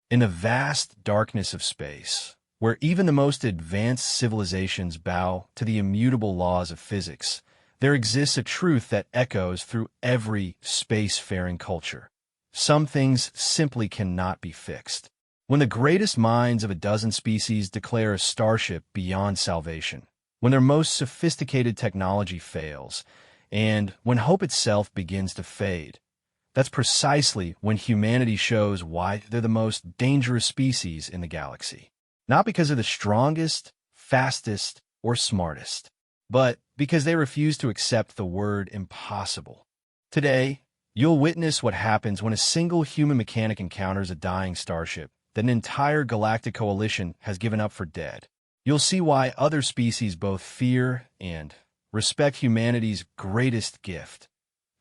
In the vast darkness of space, where even the most advanced civilizations bow to the immutable laws of physics, there exists a truth that echoes through every spacefaring culture. Some things simply cannot be fixed. When the greatest minds of a dozen species declare a starship beyond salvation, when their most sophisticated technology fails, and when hope itself begins to fade, that's precisely when humanity shows why they're the most dangerous species in the galaxy. Not because they're the strongest, fastest, or smartest, but because they refuse to accept the word impossible. Today, you'll witness what happens when a single human mechanic encounters a dying starship that an entire galactic coalition has given up for dead. You'll see why other species both fear and respect humanity's greatest gift,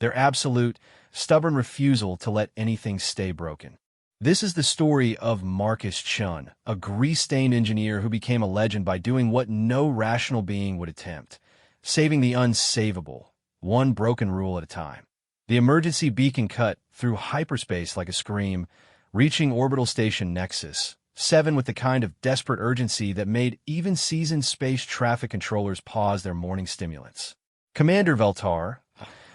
their absolute, stubborn refusal to let anything stay broken. This is the story of Marcus Chun, a grease-stained engineer who became a legend by doing what no rational being would attempt, saving the unsavable, one broken rule at a time. The emergency beacon cut through hyperspace like a scream, reaching orbital station Nexus 7 with the kind of desperate urgency that made even seasoned space traffic controllers pause their morning stimulants. Commander Veltar,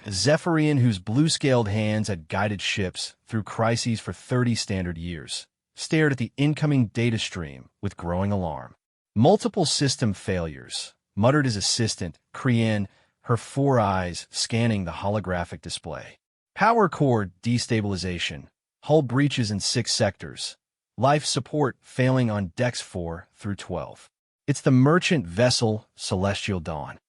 a Zephyrian whose blue-scaled hands had guided ships through crises for 30 standard years, stared at the incoming data stream with growing alarm. Multiple system failures, muttered his assistant, Krian, her four eyes scanning the holographic display. Power core destabilization, hull breaches in 6 sectors, life support failing on decks 4 through 12. It's the merchant vessel Celestial Dawn.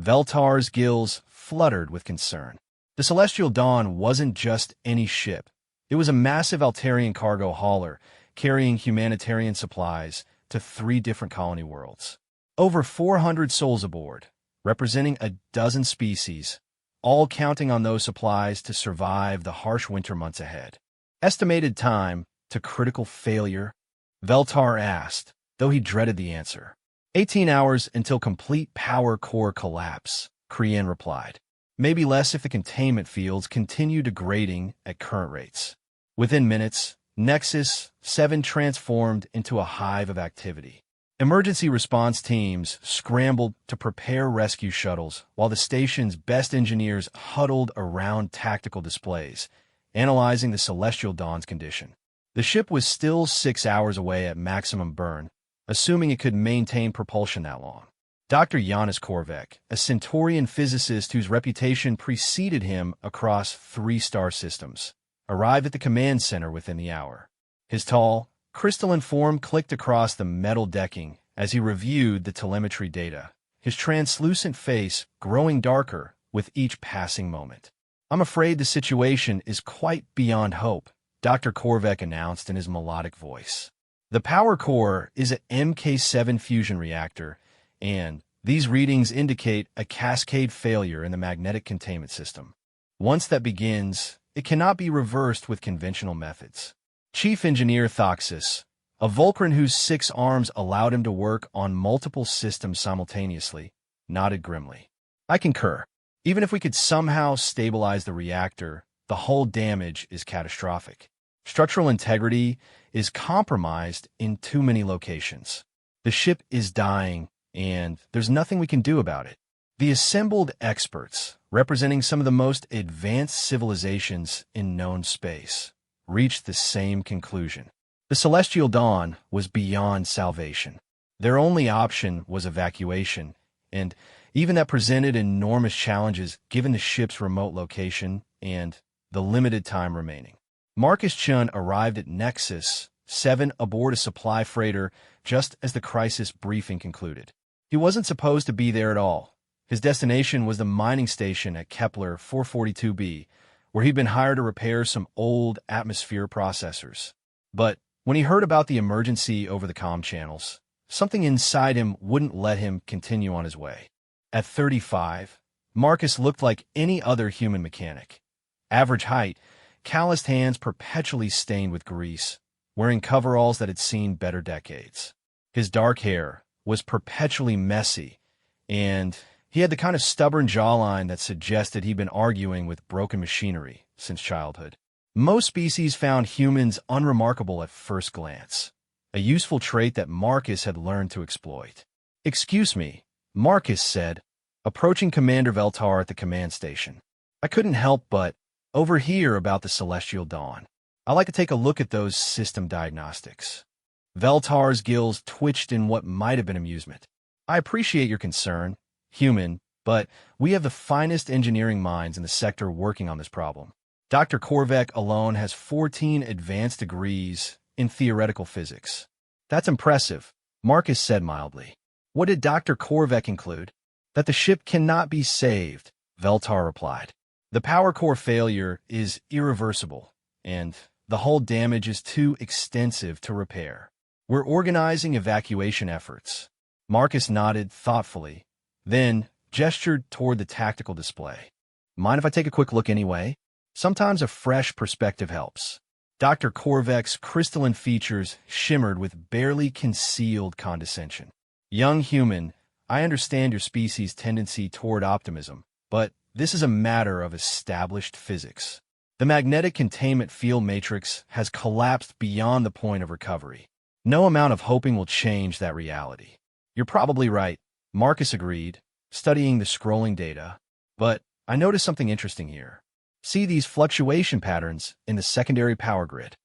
Veltar's gills fluttered with concern. The Celestial Dawn wasn't just any ship. It was a massive Altarian cargo hauler carrying humanitarian supplies to 3 different colony worlds. Over 400 souls aboard, representing a dozen species, all counting on those supplies to survive the harsh winter months ahead. Estimated time to critical failure? Veltar asked, though he dreaded the answer. 18 hours until complete power core collapse, Krian replied. Maybe less if the containment fields continue degrading at current rates. Within minutes, Nexus 7 transformed into a hive of activity. Emergency response teams scrambled to prepare rescue shuttles while the station's best engineers huddled around tactical displays, analyzing the Celestial Dawn's condition. The ship was still 6 hours away at maximum burn, assuming it could maintain propulsion that long. Dr. Yanis Korvek, a Centaurian physicist whose reputation preceded him across 3 star systems, arrived at the command center within the hour. His tall, crystalline form clicked across the metal decking as he reviewed the telemetry data, his translucent face growing darker with each passing moment. "I'm afraid the situation is quite beyond hope," Dr. Korvek announced in his melodic voice. The power core is an Mk7 fusion reactor, and these readings indicate a cascade failure in the magnetic containment system. Once that begins, it cannot be reversed with conventional methods. Chief Engineer Thoxis, a Vulcan whose 6 arms allowed him to work on multiple systems simultaneously, nodded grimly. "I concur. Even if we could somehow stabilize the reactor, the hull damage is catastrophic. Structural integrity is compromised in too many locations. The ship is dying, and there's nothing we can do about it." The assembled experts, representing some of the most advanced civilizations in known space, reached the same conclusion. The Celestial Dawn was beyond salvation. Their only option was evacuation, and even that presented enormous challenges given the ship's remote location and the limited time remaining. Marcus Chun arrived at Nexus 7 aboard a supply freighter just as the crisis briefing concluded. He wasn't supposed to be there at all. His destination was the mining station at Kepler 442b, where he'd been hired to repair some old atmosphere processors. But when he heard about the emergency over the comm channels, something inside him wouldn't let him continue on his way. At 35, Marcus looked like any other human mechanic. Average height, calloused hands perpetually stained with grease, wearing coveralls that had seen better decades. His dark hair was perpetually messy, and he had the kind of stubborn jawline that suggested he'd been arguing with broken machinery since childhood. Most species found humans unremarkable at first glance, a useful trait that Marcus had learned to exploit. "Excuse me," Marcus said, approaching Commander Veltar at the command station. "I couldn't help but overhear about the celestial dawn. I like to take a look at those system diagnostics." Veltar's gills twitched in what might have been amusement. "I appreciate your concern, human, but we have the finest engineering minds in the sector working on this problem. Dr. Korvek alone has 14 advanced degrees in theoretical physics." "That's impressive," Marcus said mildly. "What did Dr. Korvek include?" "That the ship cannot be saved," Veltar replied. "The power core failure is irreversible, and the hull damage is too extensive to repair. We're organizing evacuation efforts." Marcus nodded thoughtfully, then gestured toward the tactical display. "Mind if I take a quick look anyway? Sometimes a fresh perspective helps." Dr. Korvek's crystalline features shimmered with barely concealed condescension. "Young human, I understand your species' tendency toward optimism, but this is a matter of established physics. The magnetic containment field matrix has collapsed beyond the point of recovery. No amount of hoping will change that reality." "You're probably right," Marcus agreed, studying the scrolling data. "But I noticed something interesting here. See these fluctuation patterns in the secondary power grid?"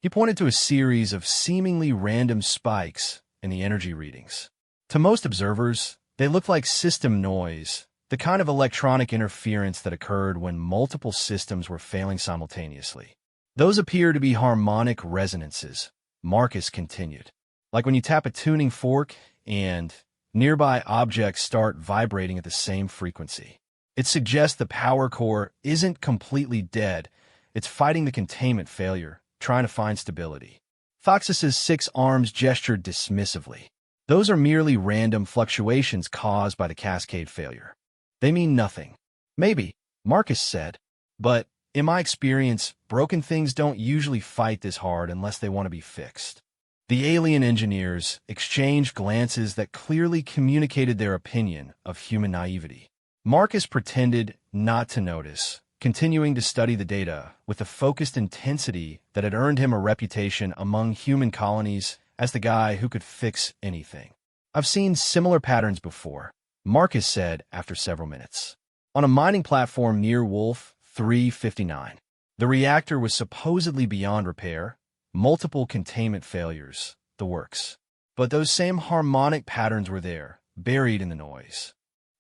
He pointed to a series of seemingly random spikes in the energy readings. To most observers, they looked like system noise, the kind of electronic interference that occurred when multiple systems were failing simultaneously. "Those appear to be harmonic resonances," Marcus continued. "Like when you tap a tuning fork and nearby objects start vibrating at the same frequency. It suggests the power core isn't completely dead. It's fighting the containment failure, trying to find stability." Thoxis's 6 arms gestured dismissively. "Those are merely random fluctuations caused by the cascade failure. They mean nothing." "Maybe," Marcus said, "but in my experience, broken things don't usually fight this hard unless they want to be fixed." The alien engineers exchanged glances that clearly communicated their opinion of human naivety. Marcus pretended not to notice, continuing to study the data with the focused intensity that had earned him a reputation among human colonies as the guy who could fix anything. "I've seen similar patterns before," Marcus said after several minutes. "On a mining platform near Wolf 359. The reactor was supposedly beyond repair, multiple containment failures, the works. But those same harmonic patterns were there, buried in the noise."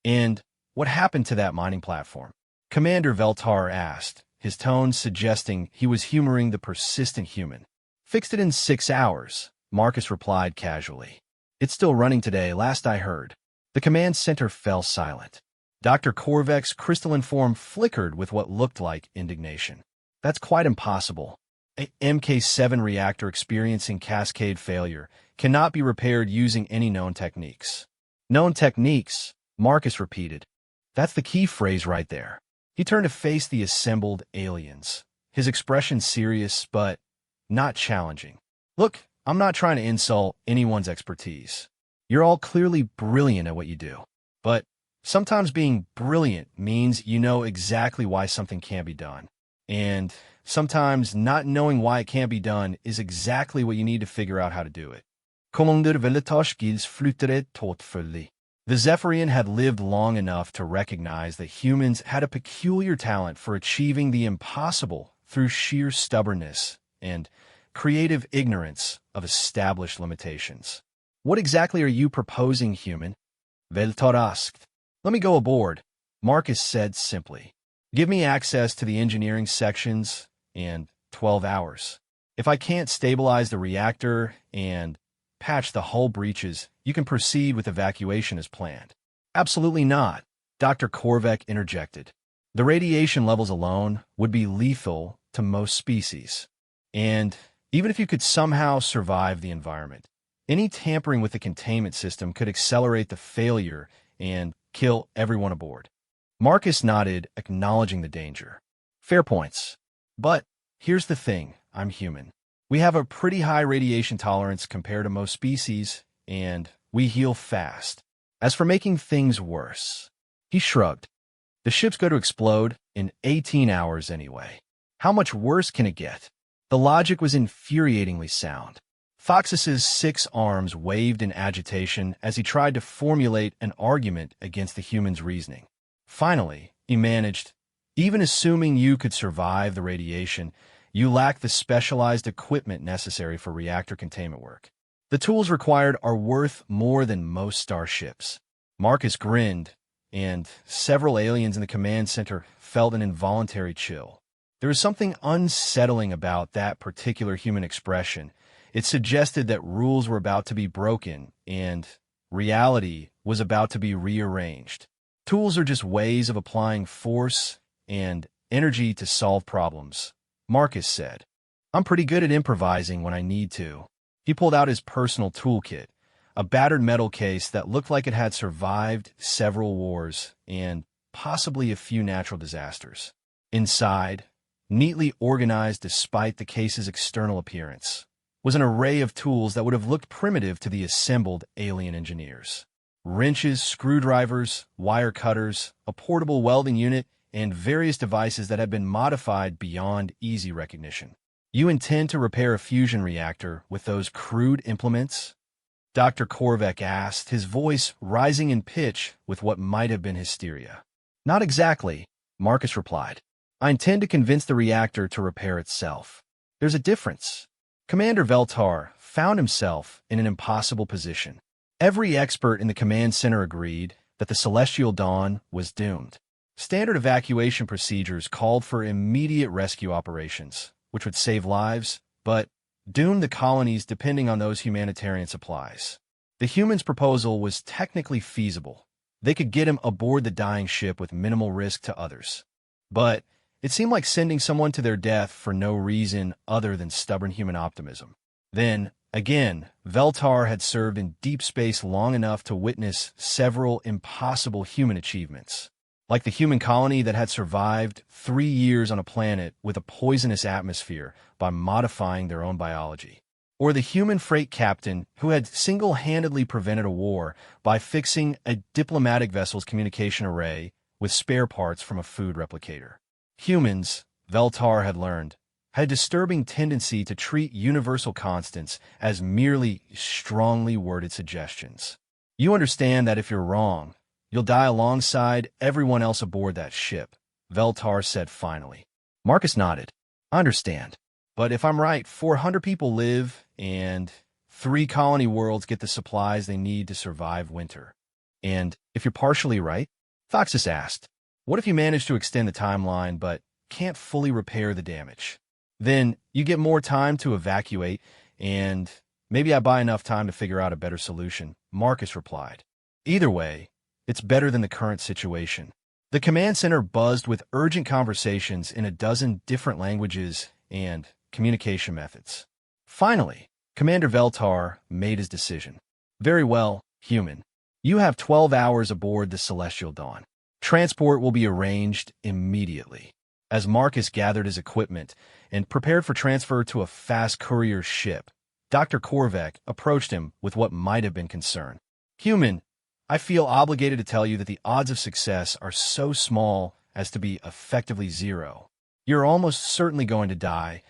"And what happened to that mining platform?" Commander Veltar asked, his tone suggesting he was humoring the persistent human. "Fixed it in 6 hours," Marcus replied casually. "It's still running today, last I heard." The command center fell silent. Dr. Korvek's crystalline form flickered with what looked like indignation. "That's quite impossible. A MK7 reactor experiencing cascade failure cannot be repaired using any known techniques." "Known techniques," Marcus repeated. "That's the key phrase right there." He turned to face the assembled aliens, his expression serious but not challenging. "Look, I'm not trying to insult anyone's expertise. You're all clearly brilliant at what you do. But sometimes being brilliant means you know exactly why something can't be done. And sometimes not knowing why it can't be done is exactly what you need to figure out how to do it." Commander Velatosh gills flyttade thoughtfully. The Zephyrian had lived long enough to recognize that humans had a peculiar talent for achieving the impossible through sheer stubbornness and creative ignorance of established limitations. "What exactly are you proposing, human?" Veltar asked. "Let me go aboard," Marcus said simply. "Give me access to the engineering sections and 12 hours. If I can't stabilize the reactor and patch the hull breaches, you can proceed with evacuation as planned." "Absolutely not," Dr. Korvek interjected. "The radiation levels alone would be lethal to most species. And even if you could somehow survive the environment, any tampering with the containment system could accelerate the failure and kill everyone aboard." Marcus nodded, acknowledging the danger. "Fair points. But here's the thing, I'm human. We have a pretty high radiation tolerance compared to most species, and we heal fast. As for making things worse," he shrugged. "The ship's going to explode in 18 hours anyway. How much worse can it get? The logic was infuriatingly sound. Foxus's 6 arms waved in agitation as he tried to formulate an argument against the human's reasoning. Finally, he managed, "Even assuming you could survive the radiation, you lack the specialized equipment necessary for reactor containment work. The tools required are worth more than most starships." Marcus grinned, and several aliens in the command center felt an involuntary chill. There was something unsettling about that particular human expression. It suggested that rules were about to be broken, and reality was about to be rearranged. Tools are just ways of applying force and energy to solve problems, Marcus said. "I'm pretty good at improvising when I need to." He pulled out his personal toolkit, a battered metal case that looked like it had survived several wars and possibly a few natural disasters. Inside, neatly organized despite the case's external appearance, was an array of tools that would have looked primitive to the assembled alien engineers. Wrenches, screwdrivers, wire cutters, a portable welding unit, and various devices that had been modified beyond easy recognition. "You intend to repair a fusion reactor with those crude implements?" Dr. Korvek asked, his voice rising in pitch with what might have been hysteria. "Not exactly," Marcus replied. "I intend to convince the reactor to repair itself. There's a difference." Commander Veltar found himself in an impossible position. Every expert in the command center agreed that the Celestial Dawn was doomed. Standard evacuation procedures called for immediate rescue operations, which would save lives, but doomed the colonies depending on those humanitarian supplies. The humans' proposal was technically feasible. They could get him aboard the dying ship with minimal risk to others. But it seemed like sending someone to their death for no reason other than stubborn human optimism. Then, again, Veltar had served in deep space long enough to witness several impossible human achievements, like the human colony that had survived 3 years on a planet with a poisonous atmosphere by modifying their own biology, or the human freight captain who had single-handedly prevented a war by fixing a diplomatic vessel's communication array with spare parts from a food replicator. Humans, Veltar had learned, had a disturbing tendency to treat universal constants as merely strongly worded suggestions. "You understand that if you're wrong, you'll die alongside everyone else aboard that ship," Veltar said finally. Marcus nodded. "I understand. But if I'm right, 400 people live, and 3 colony worlds get the supplies they need to survive winter. And if you're partially right," Foxus asked, "what if you manage to extend the timeline but can't fully repair the damage? Then you get more time to evacuate, and maybe I buy enough time to figure out a better solution," Marcus replied. "Either way, it's better than the current situation." The command center buzzed with urgent conversations in a dozen different languages and communication methods. Finally, Commander Veltar made his decision. "Very well, human. You have 12 hours aboard the Celestial Dawn. Transport will be arranged immediately." As Marcus gathered his equipment and prepared for transfer to a fast courier ship, Dr. Korvek approached him with what might have been concern. "Human, I feel obligated to tell you that the odds of success are so small as to be effectively zero. You're almost certainly going to die,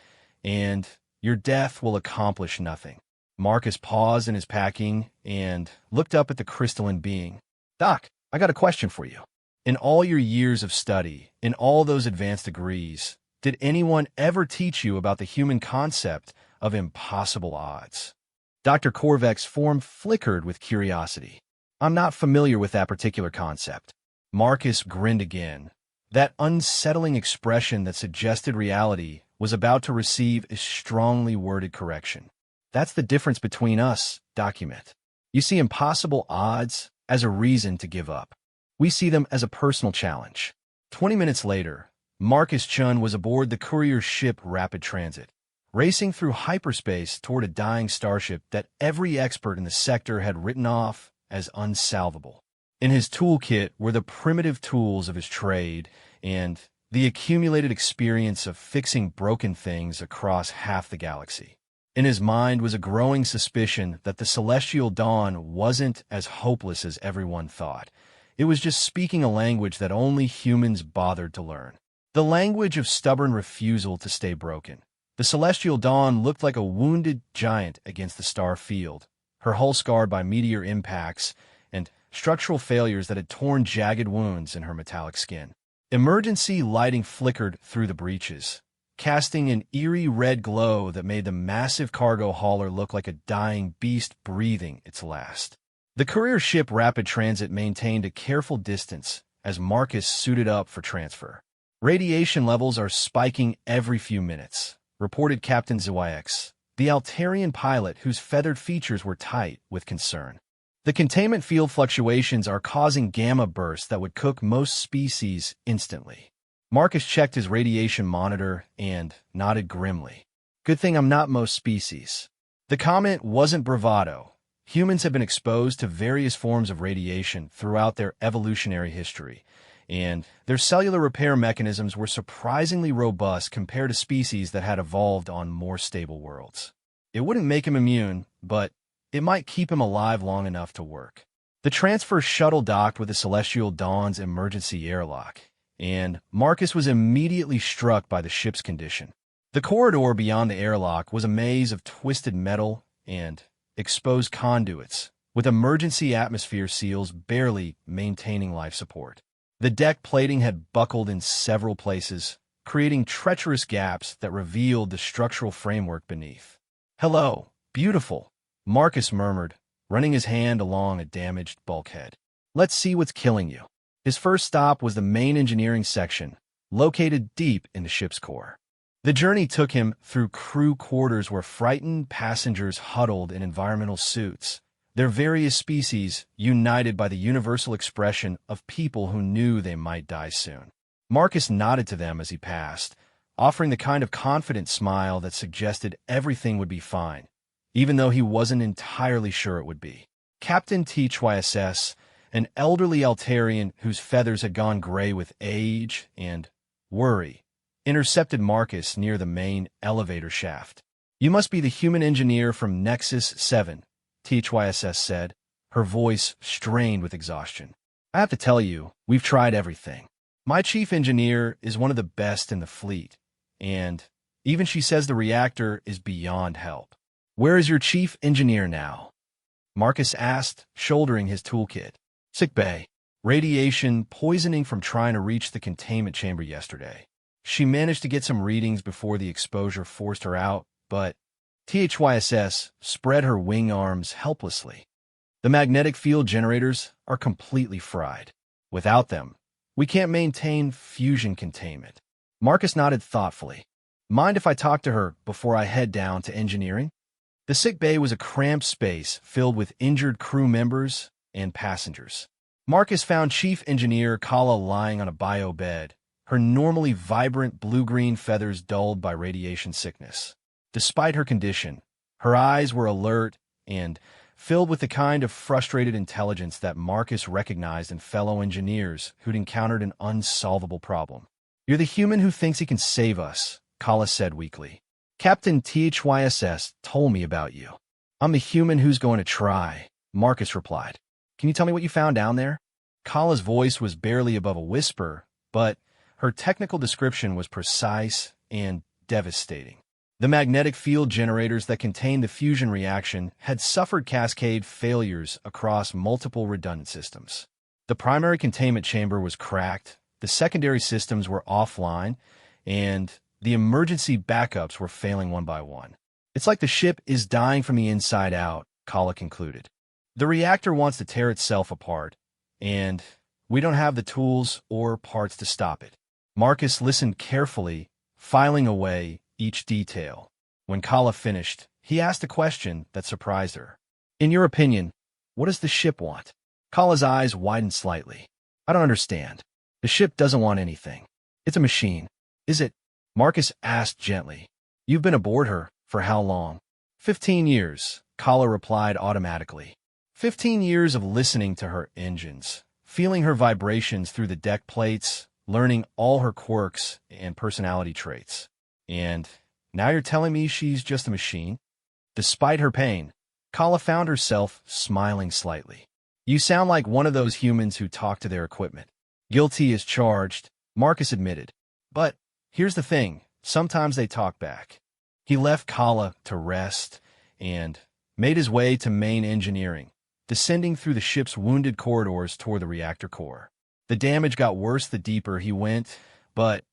and your death will accomplish nothing." Marcus paused in his packing and looked up at the crystalline being. "Doc, I got a question for you. In all your years of study, in all those advanced degrees, did anyone ever teach you about the human concept of impossible odds?" Dr. Korvek's form flickered with curiosity. "I'm not familiar with that particular concept." Marcus grinned again. That unsettling expression that suggested reality was about to receive a strongly worded correction. "That's the difference between us, document. You see impossible odds as a reason to give up. We see them as a personal challenge." 20 minutes later, Marcus Chun was aboard the courier ship Rapid Transit, racing through hyperspace toward a dying starship that every expert in the sector had written off as unsalvable. In his toolkit were the primitive tools of his trade and the accumulated experience of fixing broken things across half the galaxy. In his mind was a growing suspicion that the Celestial Dawn wasn't as hopeless as everyone thought. It was just speaking a language that only humans bothered to learn. The language of stubborn refusal to stay broken. The celestial dawn looked like a wounded giant against the star field, her hull scarred by meteor impacts and structural failures that had torn jagged wounds in her metallic skin. Emergency lighting flickered through the breaches, casting an eerie red glow that made the massive cargo hauler look like a dying beast breathing its last. The courier ship Rapid Transit maintained a careful distance as Marcus suited up for transfer. Radiation levels are spiking every few minutes, reported Captain ZYX, the Altarian pilot whose feathered features were tight with concern. The containment field fluctuations are causing gamma bursts that would cook most species instantly. Marcus checked his radiation monitor and nodded grimly. Good thing I'm not most species. The comment wasn't bravado. Humans have been exposed to various forms of radiation throughout their evolutionary history, and their cellular repair mechanisms were surprisingly robust compared to species that had evolved on more stable worlds. It wouldn't make him immune, but it might keep him alive long enough to work. The transfer shuttle docked with the Celestial Dawn's emergency airlock, and Marcus was immediately struck by the ship's condition. The corridor beyond the airlock was a maze of twisted metal and exposed conduits, with emergency atmosphere seals barely maintaining life support. The deck plating had buckled in several places, creating treacherous gaps that revealed the structural framework beneath. "Hello, beautiful," Marcus murmured, running his hand along a damaged bulkhead. "Let's see what's killing you." His first stop was the main engineering section, located deep in the ship's core. The journey took him through crew quarters where frightened passengers huddled in environmental suits, their various species united by the universal expression of people who knew they might die soon. Marcus nodded to them as he passed, offering the kind of confident smile that suggested everything would be fine, even though he wasn't entirely sure it would be. Captain HYSS, an elderly Altarian whose feathers had gone gray with age and worry, intercepted Marcus near the main elevator shaft. "You must be the human engineer from Nexus 7, HYSS said, her voice strained with exhaustion. "I have to tell you, we've tried everything. My chief engineer is one of the best in the fleet, and even she says the reactor is beyond help." "Where is your chief engineer now?" Marcus asked, shouldering his toolkit. "Sick bay. Radiation poisoning from trying to reach the containment chamber yesterday. She managed to get some readings before the exposure forced her out, but..." THYSS spread her wing arms helplessly. "The magnetic field generators are completely fried. Without them, we can't maintain fusion containment." Marcus nodded thoughtfully. "Mind if I talk to her before I head down to engineering?" The sick bay was a cramped space filled with injured crew members and passengers. Marcus found Chief Engineer Kala lying on a bio bed, her normally vibrant blue-green feathers dulled by radiation sickness. Despite her condition, her eyes were alert and filled with the kind of frustrated intelligence that Marcus recognized in fellow engineers who'd encountered an unsolvable problem. "You're the human who thinks he can save us," Kala said weakly. "Captain THYSS told me about you." "I'm the human who's going to try," Marcus replied. "Can you tell me what you found down there?" Kala's voice was barely above a whisper, but her technical description was precise and devastating. The magnetic field generators that contained the fusion reaction had suffered cascade failures across multiple redundant systems. The primary containment chamber was cracked, the secondary systems were offline, and the emergency backups were failing one by one. "It's like the ship is dying from the inside out," Kala concluded. "The reactor wants to tear itself apart, and we don't have the tools or parts to stop it." Marcus listened carefully, filing away each detail. When Kala finished, he asked a question that surprised her. "In your opinion, what does the ship want?" Kala's eyes widened slightly. "I don't understand. The ship doesn't want anything. It's a machine. Is it?" Marcus asked gently. "You've been aboard her for how long?" 15 years, Kala replied automatically. 15 years of listening to her engines, feeling her vibrations through the deck plates, learning all her quirks and personality traits. And now you're telling me she's just a machine? Despite her pain, Kala found herself smiling slightly. "You sound like one of those humans who talk to their equipment." "Guilty as charged," Marcus admitted. But here's the thing, sometimes they talk back. He left Kala to rest and made his way to main engineering, descending through the ship's wounded corridors toward the reactor core. The damage got worse the deeper he went, but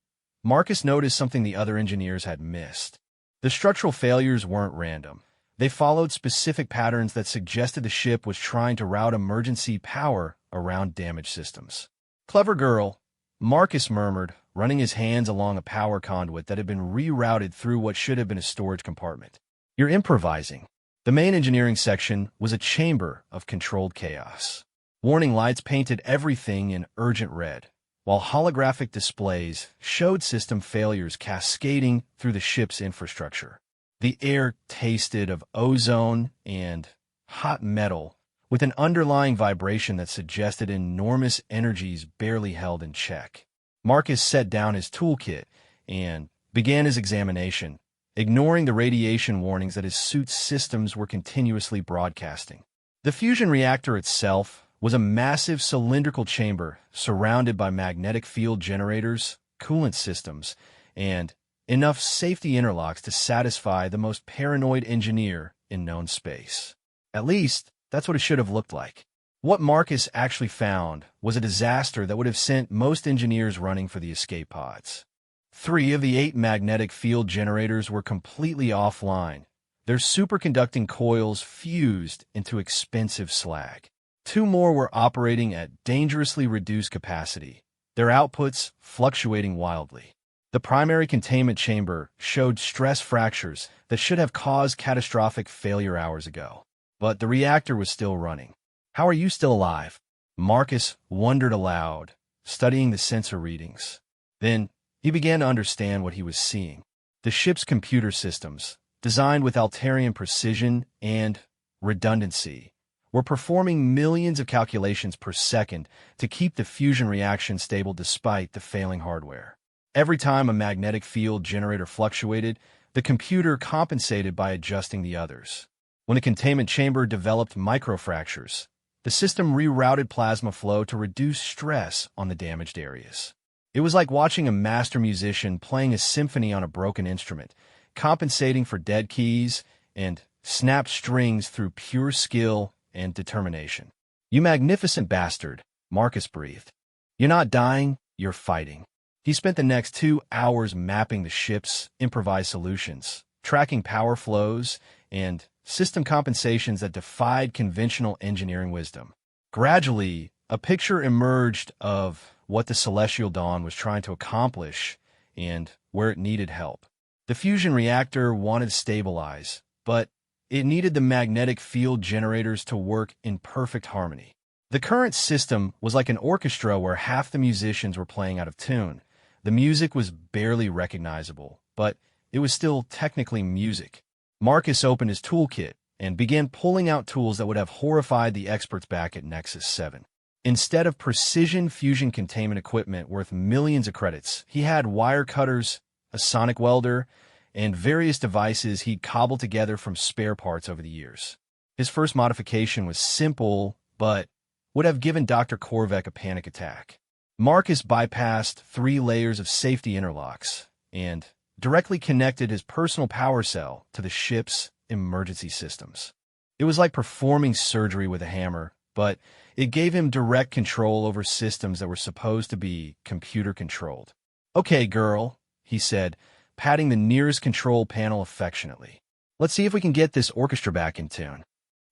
Marcus noticed something the other engineers had missed. The structural failures weren't random. They followed specific patterns that suggested the ship was trying to route emergency power around damaged systems. Clever girl, Marcus murmured, running his hands along a power conduit that had been rerouted through what should have been a storage compartment. You're improvising. The main engineering section was a chamber of controlled chaos. Warning lights painted everything in urgent red, while holographic displays showed system failures cascading through the ship's infrastructure. The air tasted of ozone and hot metal, with an underlying vibration that suggested enormous energies barely held in check. Marcus set down his toolkit and began his examination, ignoring the radiation warnings that his suit's systems were continuously broadcasting. The fusion reactor itself was a massive cylindrical chamber surrounded by magnetic field generators, coolant systems, and enough safety interlocks to satisfy the most paranoid engineer in known space. At least, that's what it should have looked like. What Marcus actually found was a disaster that would have sent most engineers running for the escape pods. 3 of the 8 magnetic field generators were completely offline, their superconducting coils fused into expensive slag. 2 more were operating at dangerously reduced capacity, their outputs fluctuating wildly. The primary containment chamber showed stress fractures that should have caused catastrophic failure hours ago. But the reactor was still running. How are you still alive? Marcus wondered aloud, studying the sensor readings. Then he began to understand what he was seeing. The ship's computer systems, designed with Altarian precision and redundancy, were performing millions of calculations per second to keep the fusion reaction stable despite the failing hardware. Every time a magnetic field generator fluctuated, the computer compensated by adjusting the others. When the containment chamber developed microfractures, the system rerouted plasma flow to reduce stress on the damaged areas. It was like watching a master musician playing a symphony on a broken instrument, compensating for dead keys and snapped strings through pure skill and determination. You magnificent bastard, Marcus breathed. You're not dying, you're fighting. He spent the next 2 hours mapping the ship's improvised solutions, tracking power flows, and system compensations that defied conventional engineering wisdom. Gradually, a picture emerged of what the Celestial Dawn was trying to accomplish and where it needed help. The fusion reactor wanted to stabilize, but it needed the magnetic field generators to work in perfect harmony. The current system was like an orchestra where half the musicians were playing out of tune. The music was barely recognizable, but it was still technically music. Marcus opened his toolkit and began pulling out tools that would have horrified the experts back at Nexus 7. Instead of precision fusion containment equipment worth millions of credits, he had wire cutters, a sonic welder, and various devices he'd cobbled together from spare parts over the years. His first modification was simple, but would have given Dr. Korvek a panic attack. Marcus bypassed 3 layers of safety interlocks and directly connected his personal power cell to the ship's emergency systems. It was like performing surgery with a hammer, but it gave him direct control over systems that were supposed to be computer-controlled. "Okay, girl," he said, patting the nearest control panel affectionately. "Let's see if we can get this orchestra back in tune."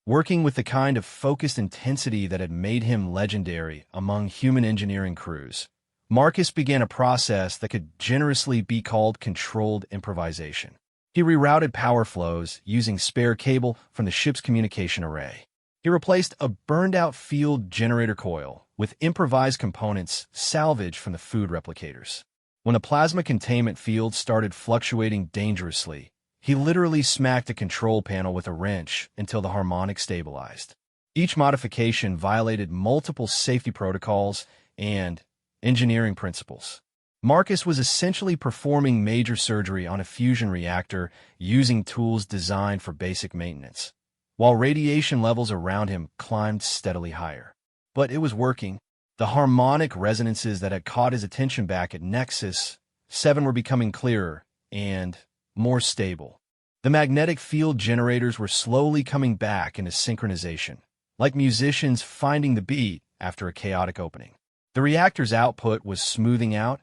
Working with the kind of focused intensity that had made him legendary among human engineering crews, Marcus began a process that could generously be called controlled improvisation. He rerouted power flows using spare cable from the ship's communication array. He replaced a burned-out field generator coil with improvised components salvaged from the food replicators. When the plasma containment field started fluctuating dangerously, he literally smacked a control panel with a wrench until the harmonic stabilized. Each modification violated multiple safety protocols and engineering principles. Marcus was essentially performing major surgery on a fusion reactor using tools designed for basic maintenance, while radiation levels around him climbed steadily higher. But it was working. The harmonic resonances that had caught his attention back at Nexus 7 were becoming clearer and more stable. The magnetic field generators were slowly coming back into synchronization, like musicians finding the beat after a chaotic opening. The reactor's output was smoothing out,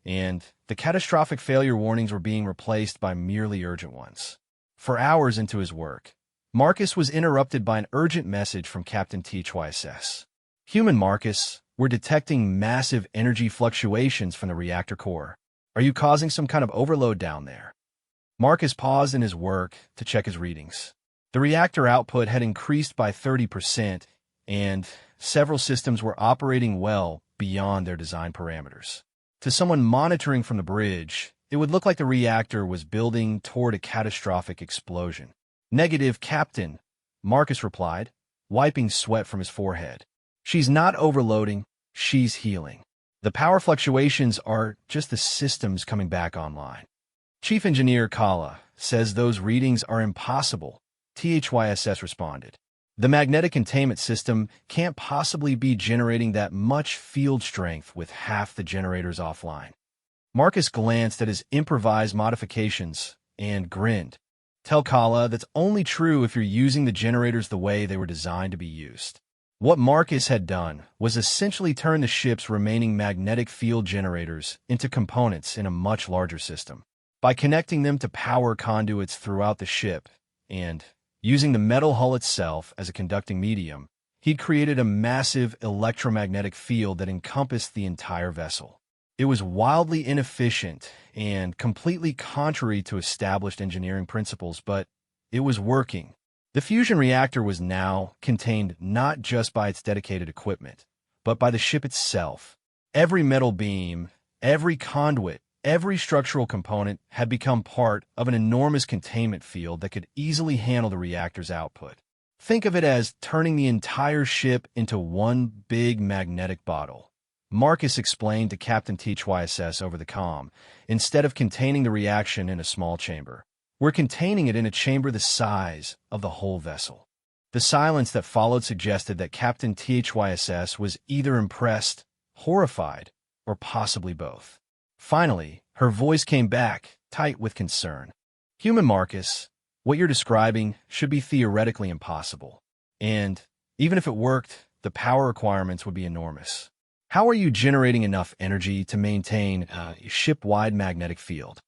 and the catastrophic failure warnings were being replaced by merely urgent ones. For hours into his work, Marcus was interrupted by an urgent message from Captain HYSS. "Human Marcus, we're detecting massive energy fluctuations from the reactor core. Are you causing some kind of overload down there?" Marcus paused in his work to check his readings. The reactor output had increased by 30%, and several systems were operating well beyond their design parameters. To someone monitoring from the bridge, it would look like the reactor was building toward a catastrophic explosion. "Negative, Captain," Marcus replied, wiping sweat from his forehead. "She's not overloading, she's healing. The power fluctuations are just the systems coming back online." Chief Engineer Kala says those readings are impossible, THYSS responded. "The magnetic containment system can't possibly be generating that much field strength with half the generators offline." Marcus glanced at his improvised modifications and grinned. "Tell Kala that's only true if you're using the generators the way they were designed to be used." What Marcus had done was essentially turn the ship's remaining magnetic field generators into components in a much larger system. By connecting them to power conduits throughout the ship and using the metal hull itself as a conducting medium, he'd created a massive electromagnetic field that encompassed the entire vessel. It was wildly inefficient and completely contrary to established engineering principles, but it was working. The fusion reactor was now contained not just by its dedicated equipment, but by the ship itself. Every metal beam, every conduit, every structural component had become part of an enormous containment field that could easily handle the reactor's output. Think of it as turning the entire ship into one big magnetic bottle. Marcus explained to Captain HYSS over the comm. "Instead of containing the reaction in a small chamber, we're containing it in a chamber the size of the whole vessel." The silence that followed suggested that Captain HYSS was either impressed, horrified, or possibly both. Finally, her voice came back, tight with concern. "Human Marcus, what you're describing should be theoretically impossible. And even if it worked, the power requirements would be enormous. How are you generating enough energy to maintain a ship-wide magnetic field?"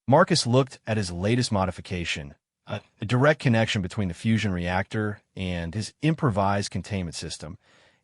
Marcus looked at his latest modification, a direct connection between the fusion reactor and his improvised containment system,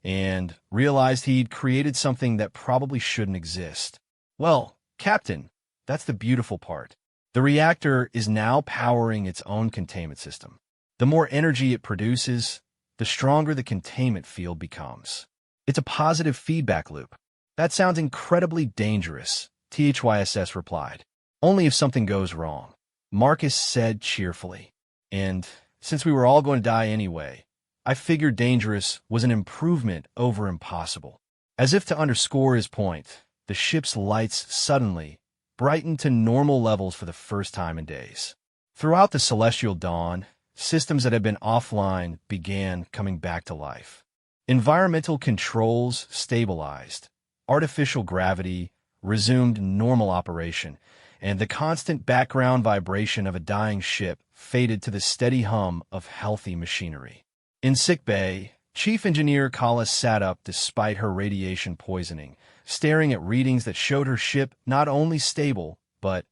and realized he'd created something that probably shouldn't exist. "Well, Captain, that's the beautiful part. The reactor is now powering its own containment system. The more energy it produces, the stronger the containment field becomes. It's a positive feedback loop." "That sounds incredibly dangerous," THYSS replied. "Only if something goes wrong," Marcus said cheerfully. "And since we were all going to die anyway, I figured dangerous was an improvement over impossible." As if to underscore his point, the ship's lights suddenly brightened to normal levels for the first time in days. Throughout the celestial dawn, systems that had been offline began coming back to life. Environmental controls stabilized, artificial gravity resumed normal operation, and the constant background vibration of a dying ship faded to the steady hum of healthy machinery. In sickbay, Chief Engineer Kala sat up despite her radiation poisoning, staring at readings that showed her ship not only stable, but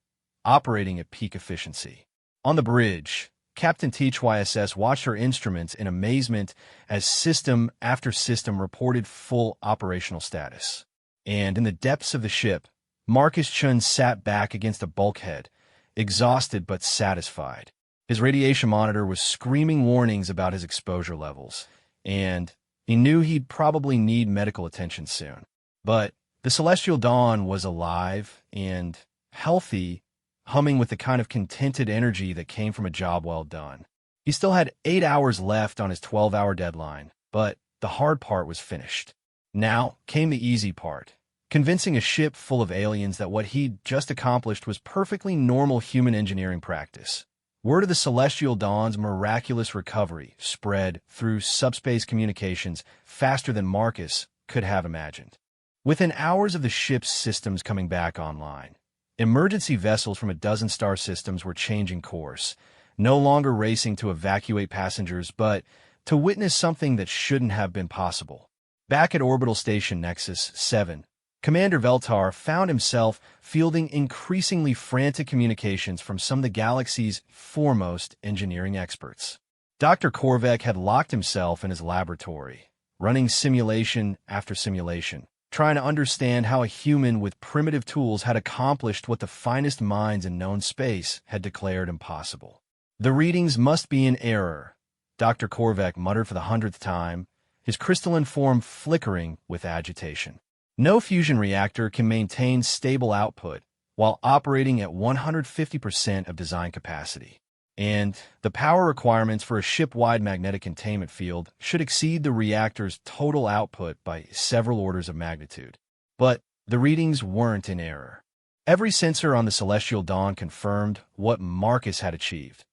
operating at peak efficiency. On the bridge, Captain HYSS watched her instruments in amazement as system after system reported full operational status. And in the depths of the ship, Marcus Chun sat back against a bulkhead, exhausted but satisfied. His radiation monitor was screaming warnings about his exposure levels, and he knew he'd probably need medical attention soon. But the Celestial Dawn was alive and healthy, humming with the kind of contented energy that came from a job well done. He still had 8 hours left on his 12-hour deadline, but the hard part was finished. Now came the easy part, convincing a ship full of aliens that what he'd just accomplished was perfectly normal human engineering practice. Word of the Celestial Dawn's miraculous recovery spread through subspace communications faster than Marcus could have imagined. Within hours of the ship's systems coming back online, Emergency vessels from a dozen star systems were changing course, no longer racing to evacuate passengers, but to witness something that shouldn't have been possible. Back at Orbital Station Nexus 7, Commander Veltar found himself fielding increasingly frantic communications from some of the galaxy's foremost engineering experts. Dr. Korvek had locked himself in his laboratory, running simulation after simulation, trying to understand how a human with primitive tools had accomplished what the finest minds in known space had declared impossible. The readings must be in error, Dr. Korvek muttered for the 100th time, his crystalline form flickering with agitation. No fusion reactor can maintain stable output while operating at 150% of design capacity. And the power requirements for a ship-wide magnetic containment field should exceed the reactor's total output by several orders of magnitude. But the readings weren't in error. Every sensor on the Celestial Dawn confirmed what Marcus had achieved.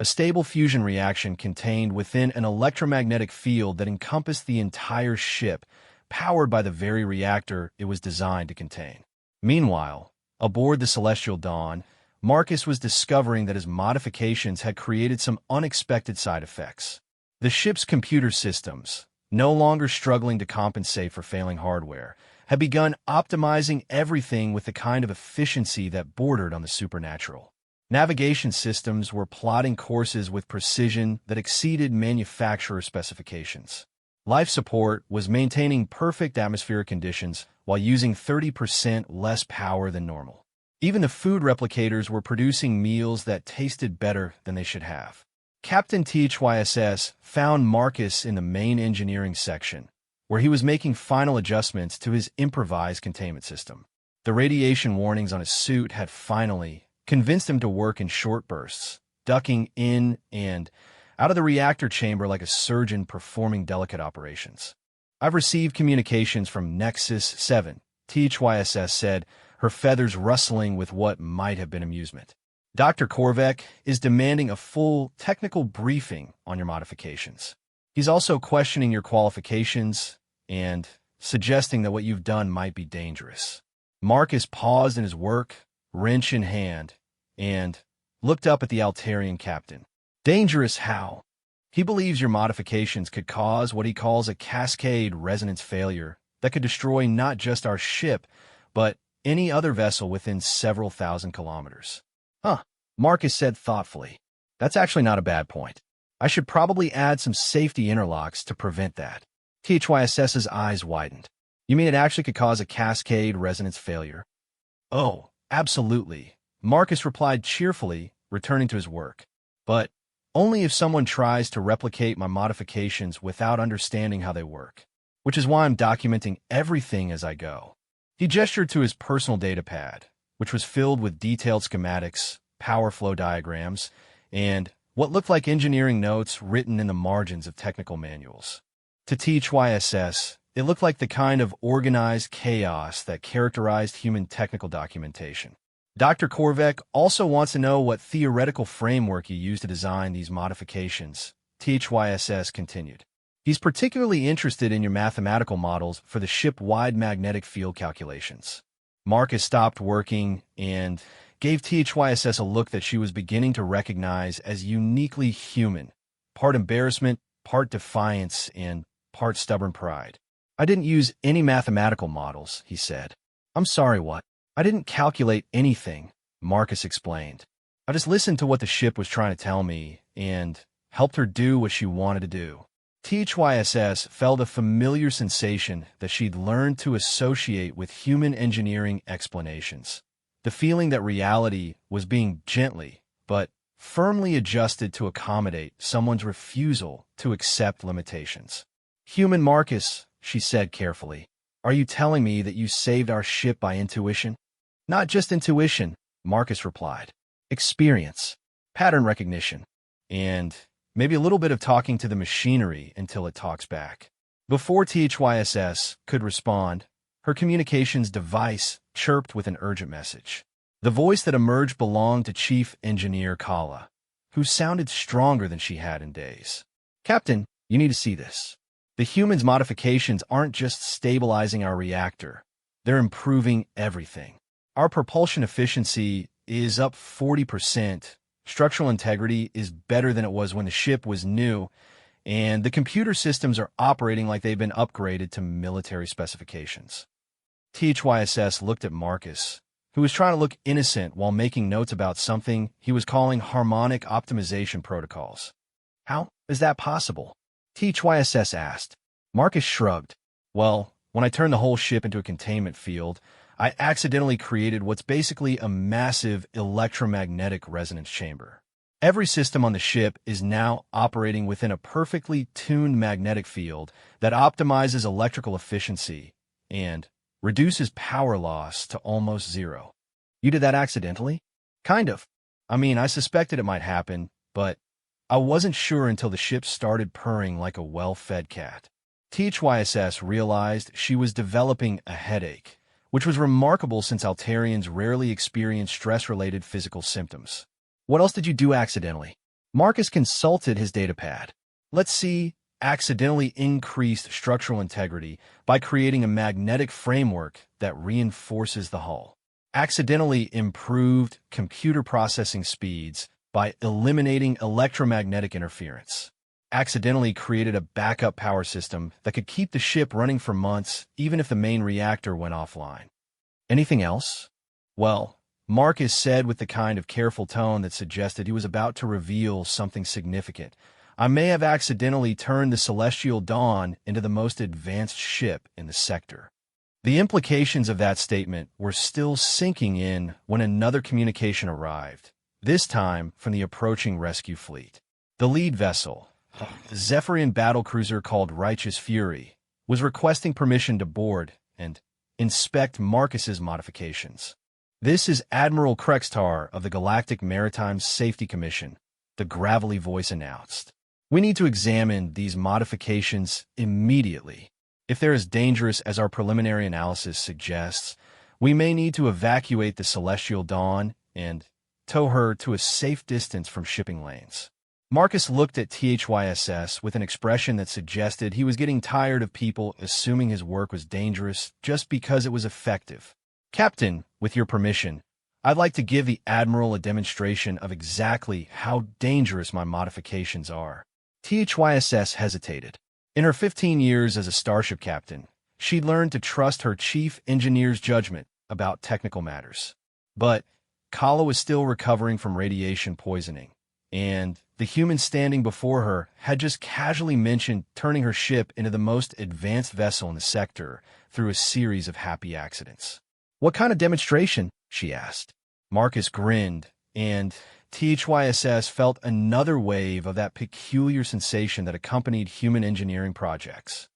A stable fusion reaction contained within an electromagnetic field that encompassed the entire ship, powered by the very reactor it was designed to contain. Meanwhile, aboard the Celestial Dawn, Marcus was discovering that his modifications had created some unexpected side effects. The ship's computer systems, no longer struggling to compensate for failing hardware, had begun optimizing everything with the kind of efficiency that bordered on the supernatural. Navigation systems were plotting courses with precision that exceeded manufacturer specifications. Life support was maintaining perfect atmospheric conditions while using 30% less power than normal. Even the food replicators were producing meals that tasted better than they should have. Captain THYSS found Marcus in the main engineering section, where he was making final adjustments to his improvised containment system. The radiation warnings on his suit had finally convinced him to work in short bursts, ducking in and out of the reactor chamber like a surgeon performing delicate operations. "I've received communications from Nexus 7, THYSS said, her feathers rustling with what might have been amusement. Dr. Korvek is demanding a full technical briefing on your modifications. He's also questioning your qualifications and suggesting that what you've done might be dangerous." Marcus paused in his work, wrench in hand, and looked up at the Altarian captain. "Dangerous how?" "He believes your modifications could cause what he calls a cascade resonance failure that could destroy not just our ship, but any other vessel within several thousand kilometers." "Huh," Marcus said thoughtfully. "That's actually not a bad point. I should probably add some safety interlocks to prevent that." THYSS's eyes widened. "You mean it actually could cause a cascade resonance failure?" "Oh, absolutely," Marcus replied cheerfully, returning to his work. "But only if someone tries to replicate my modifications without understanding how they work, which is why I'm documenting everything as I go." He gestured to his personal data pad, which was filled with detailed schematics, power flow diagrams, and what looked like engineering notes written in the margins of technical manuals. To THYSS, it looked like the kind of organized chaos that characterized human technical documentation. Dr. Korvek also wants to know what theoretical framework you used to design these modifications, THYSS continued. He's particularly interested in your mathematical models for the ship-wide magnetic field calculations. Marcus stopped working and gave THYSS a look that she was beginning to recognize as uniquely human, part embarrassment, part defiance, and part stubborn pride. "I didn't use any mathematical models," he said. "I'm sorry, what?" "I didn't calculate anything," Marcus explained. "I just listened to what the ship was trying to tell me and helped her do what she wanted to do." THYSS felt a familiar sensation that she'd learned to associate with human engineering explanations. The feeling that reality was being gently, but firmly adjusted to accommodate someone's refusal to accept limitations. "Human Marcus," she said carefully, "are you telling me that you saved our ship by intuition?" "Not just intuition," Marcus replied. "Experience, pattern recognition, and maybe a little bit of talking to the machinery until it talks back." Before THYSS could respond, her communications device chirped with an urgent message. The voice that emerged belonged to Chief Engineer Kala, who sounded stronger than she had in days. "Captain, you need to see this. The humans' modifications aren't just stabilizing our reactor. They're improving everything. Our propulsion efficiency is up 40%. Structural integrity is better than it was when the ship was new, and the computer systems are operating like they've been upgraded to military specifications. THYSS looked at Marcus, who was trying to look innocent while making notes about something he was calling harmonic optimization protocols. How is that possible? THYSS asked. Marcus shrugged. Well, when I turned the whole ship into a containment field, I accidentally created what's basically a massive electromagnetic resonance chamber. Every system on the ship is now operating within a perfectly tuned magnetic field that optimizes electrical efficiency and reduces power loss to almost zero. You did that accidentally? Kind of. I mean, I suspected it might happen, but I wasn't sure until the ship started purring like a well-fed cat. THYSS realized she was developing a headache, which was remarkable since Altarians rarely experience stress-related physical symptoms. What else did you do accidentally? Marcus consulted his datapad. Let's see, accidentally increased structural integrity by creating a magnetic framework that reinforces the hull. Accidentally improved computer processing speeds by eliminating electromagnetic interference. Accidentally created a backup power system that could keep the ship running for months even if the main reactor went offline. Anything else? Well, Marcus said with the kind of careful tone that suggested he was about to reveal something significant. I may have accidentally turned the Celestial Dawn into the most advanced ship in the sector. The implications of that statement were still sinking in when another communication arrived, this time from the approaching rescue fleet. The lead vessel, the Zephyrian battlecruiser called Righteous Fury, was requesting permission to board and inspect Marcus's modifications. This is Admiral Krextar of the Galactic Maritime Safety Commission, the gravelly voice announced. We need to examine these modifications immediately. If they're as dangerous as our preliminary analysis suggests, we may need to evacuate the Celestial Dawn and tow her to a safe distance from shipping lanes. Marcus looked at THYSS with an expression that suggested he was getting tired of people assuming his work was dangerous just because it was effective. Captain, with your permission, I'd like to give the Admiral a demonstration of exactly how dangerous my modifications are. THYSS hesitated. In her 15 years as a Starship captain, she'd learned to trust her chief engineer's judgment about technical matters. But Kala was still recovering from radiation poisoning, and the human standing before her had just casually mentioned turning her ship into the most advanced vessel in the sector through a series of happy accidents. What kind of demonstration? She asked. Marcus grinned, and THYSS felt another wave of that peculiar sensation that accompanied human engineering projects.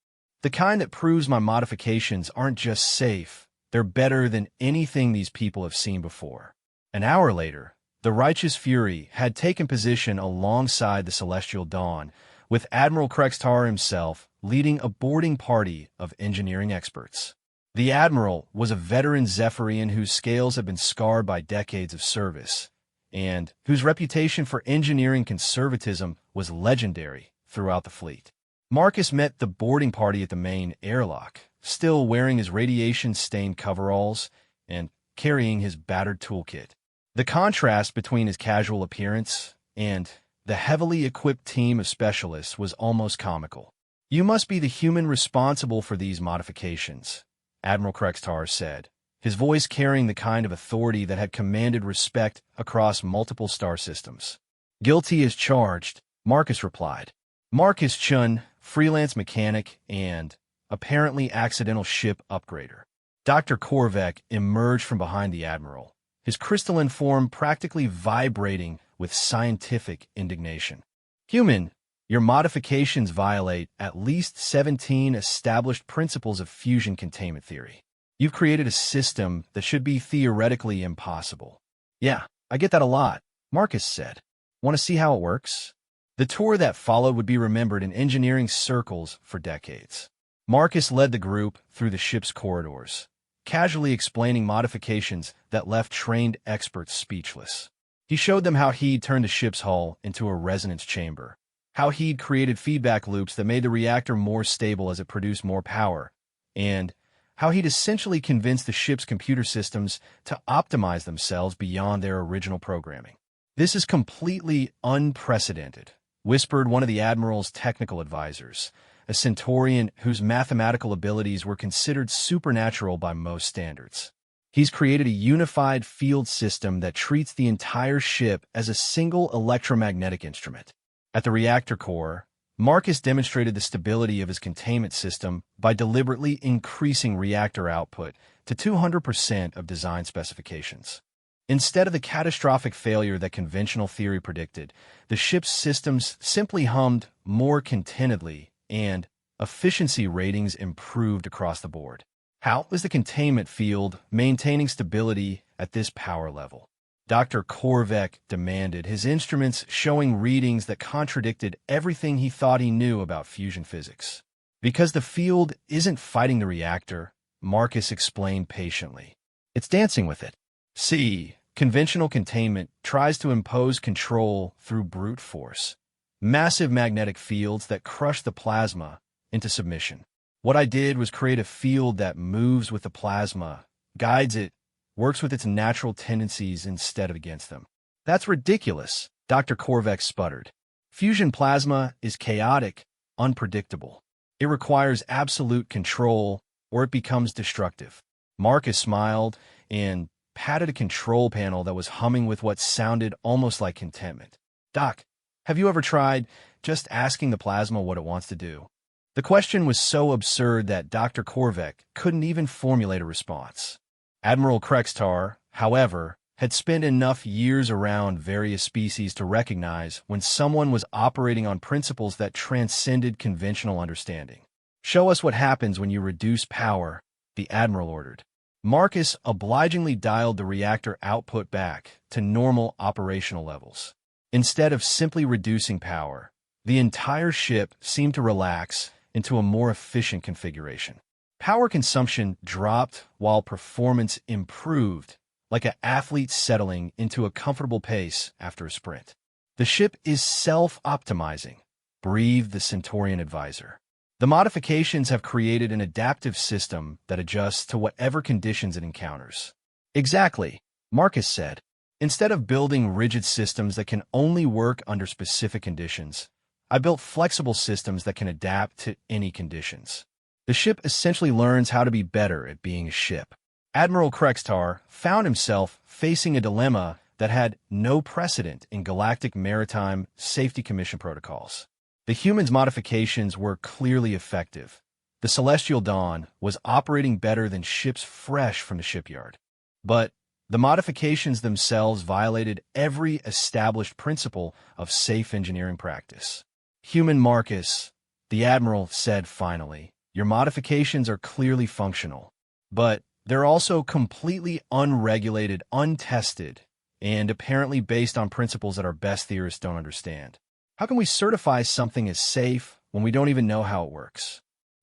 The kind that proves my modifications aren't just safe, they're better than anything these people have seen before. An hour later, the Righteous Fury had taken position alongside the Celestial Dawn, with Admiral Krextar himself leading a boarding party of engineering experts. The Admiral was a veteran Zephyrian whose scales had been scarred by decades of service, and whose reputation for engineering conservatism was legendary throughout the fleet. Marcus met the boarding party at the main airlock, still wearing his radiation-stained coveralls and carrying his battered toolkit. The contrast between his casual appearance and the heavily equipped team of specialists was almost comical. You must be the human responsible for these modifications, Admiral Krextar said, his voice carrying the kind of authority that had commanded respect across multiple star systems. Guilty as charged, Marcus replied. Marcus Chun, freelance mechanic and apparently accidental ship upgrader. Dr. Korvek emerged from behind the Admiral, his crystalline form practically vibrating with scientific indignation. Human, your modifications violate at least 17 established principles of fusion containment theory. You've created a system that should be theoretically impossible. Yeah, I get that a lot, Marcus said. Want to see how it works? The tour that followed would be remembered in engineering circles for decades. Marcus led the group through the ship's corridors, casually explaining modifications that left trained experts speechless. He showed them how he'd turned the ship's hull into a resonance chamber, how he'd created feedback loops that made the reactor more stable as it produced more power, and how he'd essentially convinced the ship's computer systems to optimize themselves beyond their original programming. "This is completely unprecedented," whispered one of the Admiral's technical advisors, a Centaurian whose mathematical abilities were considered supernatural by most standards. "He's created a unified field system that treats the entire ship as a single electromagnetic instrument." At the reactor core, Marcus demonstrated the stability of his containment system by deliberately increasing reactor output to 200% of design specifications. Instead of the catastrophic failure that conventional theory predicted, the ship's systems simply hummed more contentedly, and efficiency ratings improved across the board. How is the containment field maintaining stability at this power level? Dr. Korvek demanded, his instruments showing readings that contradicted everything he thought he knew about fusion physics. "Because the field isn't fighting the reactor," Marcus explained patiently. "It's dancing with it. See, conventional containment tries to impose control through brute force. Massive magnetic fields that crush the plasma into submission. What I did was create a field that moves with the plasma, guides it, works with its natural tendencies instead of against them." "That's ridiculous," Dr. Korvek sputtered. "Fusion plasma is chaotic, unpredictable. It requires absolute control, or it becomes destructive." Marcus smiled and patted a control panel that was humming with what sounded almost like contentment. "Doc, have you ever tried just asking the plasma what it wants to do?" The question was so absurd that Dr. Korvek couldn't even formulate a response. Admiral Krextar, however, had spent enough years around various species to recognize when someone was operating on principles that transcended conventional understanding. "Show us what happens when you reduce power," the Admiral ordered. Marcus obligingly dialed the reactor output back to normal operational levels. Instead of simply reducing power, the entire ship seemed to relax into a more efficient configuration. Power consumption dropped while performance improved, like an athlete settling into a comfortable pace after a sprint. "The ship is self-optimizing," breathed the Centaurian advisor. "The modifications have created an adaptive system that adjusts to whatever conditions it encounters." "Exactly," Marcus said. "Instead of building rigid systems that can only work under specific conditions, I built flexible systems that can adapt to any conditions. The ship essentially learns how to be better at being a ship." Admiral Krextar found himself facing a dilemma that had no precedent in Galactic Maritime Safety Commission protocols. The humans' modifications were clearly effective. The Celestial Dawn was operating better than ships fresh from the shipyard. But the modifications themselves violated every established principle of safe engineering practice. "Human Marcus," the Admiral said finally, "your modifications are clearly functional, but they're also completely unregulated, untested, and apparently based on principles that our best theorists don't understand. How can we certify something as safe when we don't even know how it works?"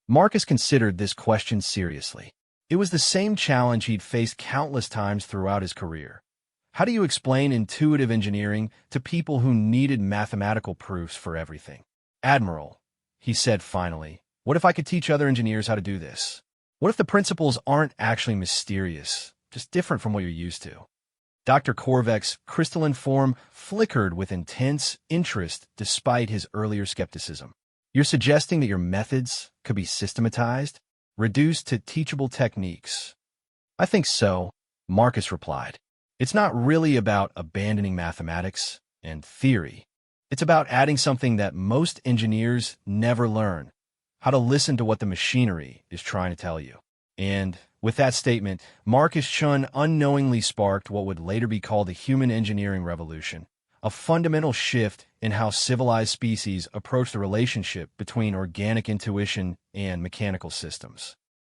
Marcus considered this question seriously. It was the same challenge he'd faced countless times throughout his career. How do you explain intuitive engineering to people who needed mathematical proofs for everything? "Admiral," he said finally, "what if I could teach other engineers how to do this? What if the principles aren't actually mysterious, just different from what you're used to?" Dr. Korvek's crystalline form flickered with intense interest despite his earlier skepticism. "You're suggesting that your methods could be systematized, reduced to teachable techniques?" "I think so," Marcus replied. "It's not really about abandoning mathematics and theory. It's about adding something that most engineers never learn: how to listen to what the machinery is trying to tell you." And with that statement, Marcus Chun unknowingly sparked what would later be called the human engineering revolution, a fundamental shift in how civilized species approach the relationship between organic intuition and mechanical systems.